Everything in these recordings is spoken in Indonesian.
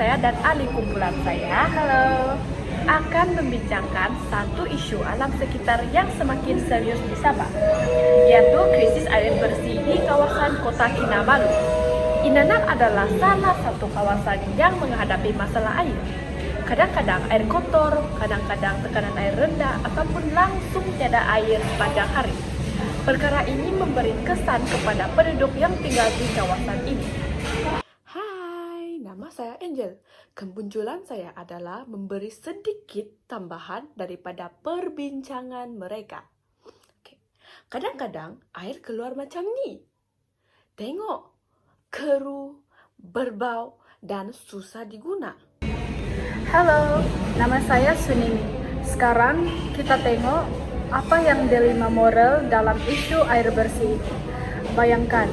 saya dan ahli kumpulan saya, halo, akan membincangkan satu isu alam sekitar yang semakin serius di Sabah, yaitu krisis air bersih di kawasan Kota Kinabalu. Inanam adalah salah satu kawasan yang menghadapi masalah air. Kadang-kadang air kotor, kadang-kadang tekanan air rendah, ataupun langsung tiada air sepanjang hari. Perkara ini memberi kesan kepada penduduk yang tinggal di kawasan ini. Hai, nama saya Angel. Kemunculan saya adalah memberi sedikit tambahan daripada perbincangan mereka. Kadang-kadang air keluar macam ni. Tengok, keruh, berbau, dan susah diguna. Halo, nama saya Sunini. Sekarang kita tengok apa yang dilema moral dalam isu air bersih. Bayangkan,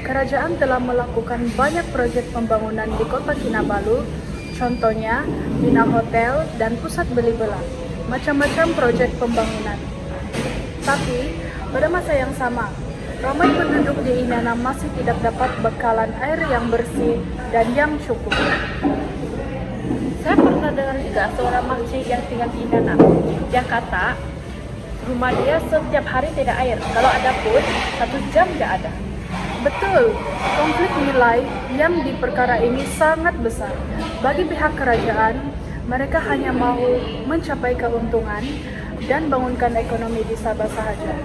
kerajaan telah melakukan banyak proyek pembangunan di Kota Kinabalu, contohnya bina hotel dan pusat beli belah, macam-macam proyek pembangunan. Tapi, pada masa yang sama, ramai penduduk di Inanam masih tidak dapat bekalan air yang bersih dan yang cukup. Saya pernah dengar juga seorang makcik yang tinggal di Inanam. Dia kata, rumah dia setiap hari tidak air. Kalau ada pun, 1 jam tidak ada. Betul, konflik nilai yang di perkara ini sangat besar. Bagi pihak kerajaan, mereka hanya mau mencapai keuntungan dan bangunkan ekonomi di Sabah sahaja.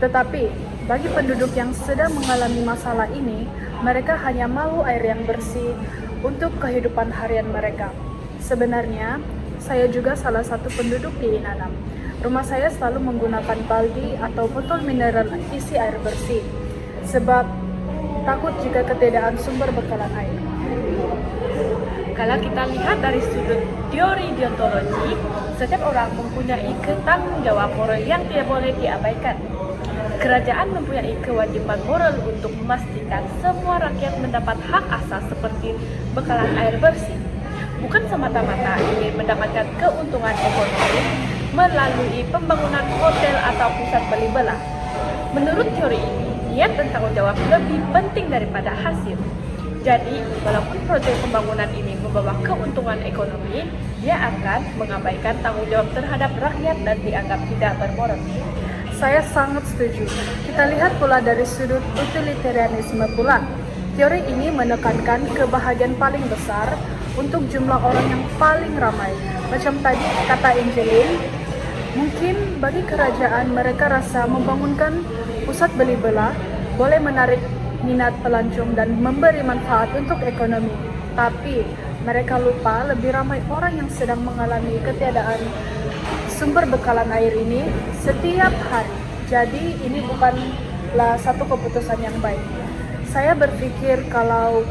Tetapi, bagi penduduk yang sedang mengalami masalah ini, mereka hanya mau air yang bersih untuk kehidupan harian mereka. Sebenarnya, saya juga salah satu penduduk di Inanam. Rumah saya selalu menggunakan baldi atau botol mineral isi air bersih, sebab takut jika ketiadaan sumber bekalan air. Kalau kita lihat dari sudut teori deontologi, setiap orang mempunyai ketanggung jawab moral yang tidak boleh diabaikan. Kerajaan mempunyai kewajiban moral untuk memastikan semua rakyat mendapat hak asas seperti bekalan air bersih. Bukan semata-mata ingin mendapatkan keuntungan ekonomi melalui pembangunan hotel atau pusat beli belah. Menurut teori ini, niat dan tanggung jawab lebih penting daripada hasil. Jadi, walaupun proyek pembangunan ini membawa keuntungan ekonomi, dia akan mengabaikan tanggung jawab terhadap rakyat dan dianggap tidak bermoral. Saya sangat setuju. Kita lihat pula dari sudut utilitarianisme pula. Teori ini menekankan kebahagiaan paling besar untuk jumlah orang yang paling ramai. Macam tadi kata Angelin, mungkin bagi kerajaan mereka rasa membangunkan pusat beli belah boleh menarik minat pelancong dan memberi manfaat untuk ekonomi. Tapi mereka lupa lebih ramai orang yang sedang mengalami ketiadaan sumber bekalan air ini setiap hari. Jadi ini bukanlah satu keputusan yang baik. Saya berpikir kalau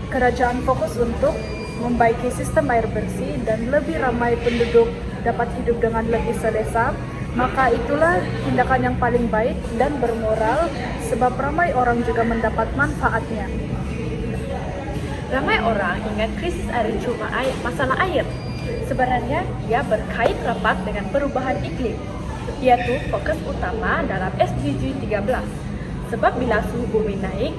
kerajaan fokus untuk membaiki sistem air bersih dan lebih ramai penduduk dapat hidup dengan lebih selesa, maka itulah tindakan yang paling baik dan bermoral sebab ramai orang juga mendapat manfaatnya. Ramai orang ingat krisis air cuma masalah air. Sebenarnya ia berkait rapat dengan perubahan iklim, yaitu fokus utama dalam SDG 13. Sebab bila suhu bumi naik,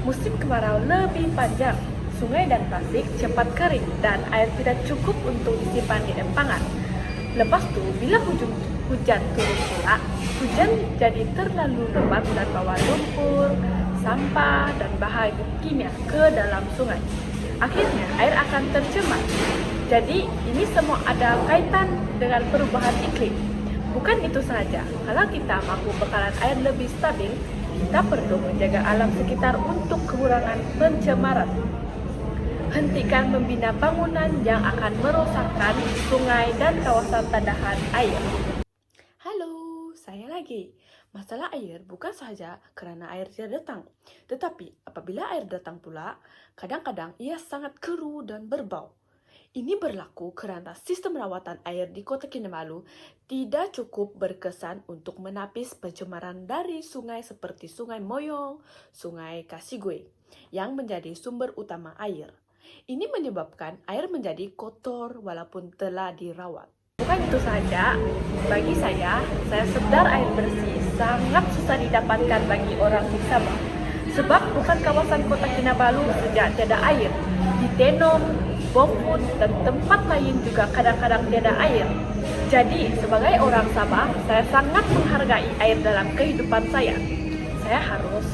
musim kemarau lebih panjang, sungai dan tasik cepat kering dan air tidak cukup untuk disimpan di empangan. Lepas tu, bila hujan turun pula, hujan jadi terlalu lebat dan bawa lumpur, sampah dan bahan kimia ke dalam sungai. Akhirnya air akan tercemar. Jadi ini semua ada kaitan dengan perubahan iklim. Bukan itu saja, kalau kita mampu bekalan air lebih stabil, kita perlu menjaga alam sekitar untuk kekurangan pencemaran. Hentikan membina bangunan yang akan merosakkan sungai dan kawasan tandahan air. Halo, saya lagi. Masalah air bukan sahaja kerana air tidak datang, tetapi apabila air datang pula, kadang-kadang ia sangat keruh dan berbau. Ini berlaku kerana sistem rawatan air di Kota Kinabalu tidak cukup berkesan untuk menapis pencemaran dari sungai seperti Sungai Moyong, Sungai Kasigwe, yang menjadi sumber utama air. Ini menyebabkan air menjadi kotor walaupun telah dirawat. Bukan itu saja, bagi saya sedar air bersih sangat susah didapatkan bagi orang di Sabah. Sebab bukan kawasan Kota Kinabalu sejak tiada air. Di Tenom, GoFood, dan tempat lain juga kadang-kadang tiada air. Jadi, sebagai orang Sabah, saya sangat menghargai air dalam kehidupan saya. Saya harus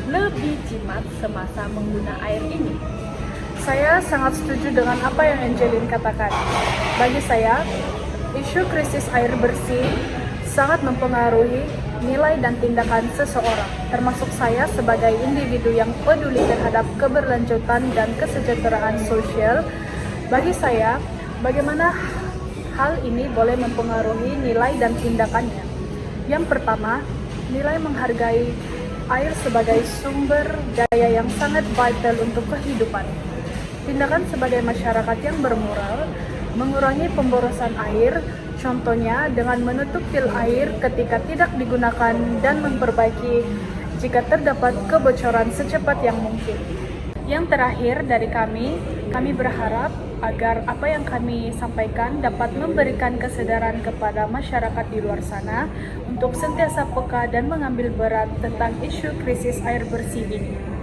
lebih jimat semasa menggunakan air ini. Saya sangat setuju dengan apa yang Angeline katakan. Bagi saya, isu krisis air bersih sangat mempengaruhi nilai dan tindakan seseorang, termasuk saya sebagai individu yang peduli terhadap keberlanjutan dan kesejahteraan sosial. Bagi saya, bagaimana hal ini boleh mempengaruhi nilai dan tindakannya. Yang pertama, nilai menghargai air sebagai sumber daya yang sangat vital untuk kehidupan. Tindakan sebagai masyarakat yang bermoral, mengurangi pemborosan air, contohnya dengan menutup pil air ketika tidak digunakan dan memperbaiki jika terdapat kebocoran secepat yang mungkin. Yang terakhir dari kami berharap agar apa yang kami sampaikan dapat memberikan kesadaran kepada masyarakat di luar sana untuk sentiasa peka dan mengambil berat tentang isu krisis air bersih ini.